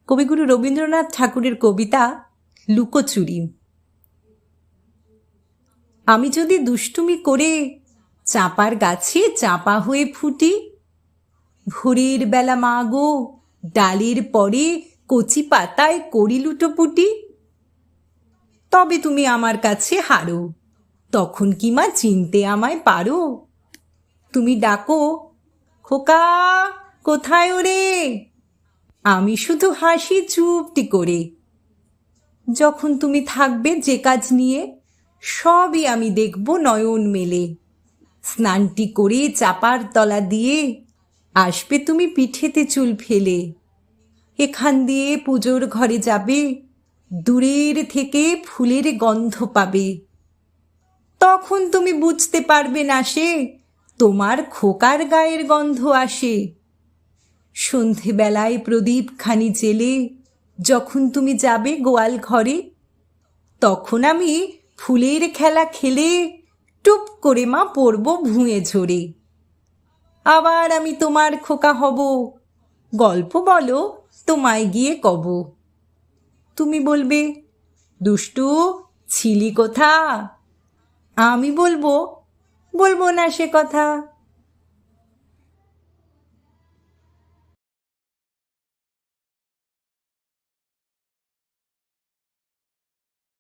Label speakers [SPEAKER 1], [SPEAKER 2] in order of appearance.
[SPEAKER 1] কবিগুরু রবীন্দ্রনাথ ঠাকুরের কবিতা লুকোচুরি। আমি যদি দুষ্টুমি করে চাঁপার গাছে চাঁপা হয়ে ফুটি, ভোরের বেলা মা গো ডালের পরে কচি পাতায় করি লুটোপুটি, তবে তুমি আমার কাছে হারো, তখন কি মা চিনতে আমায় পারো? তুমি ডাকো, খোকা কোথায় ওরে? আমি শুধু হাসি চুপটি করে। যখন তুমি থাকবে যে কাজ নিয়ে, সবই আমি দেখব নয়ন মেলে। স্নানটি করে চাপার তলা দিয়ে আসবে তুমি পিঠেতে চুল ফেলে। এখান দিয়ে পুজোর ঘরে যাবে, দূরের থেকে ফুলের গন্ধ পাবে। তখন তুমি বুঝতে পারবে না সে তোমার খোকার গায়ের গন্ধ আসে। সন্ধেবেলায় প্রদীপ খানি জেলে যখন তুমি যাবে গোয়াল ঘরে, তখন আমি ফুলের খেলা খেলে টুপ করে মা পড়ব ভুঁয়ে ঝরে। আবার আমি তোমার খোকা হব, গল্প বলো তোমায় গিয়ে কব। তুমি বলবে, দুষ্টু ছিলি কোথা? আমি বলবো না সে কথা।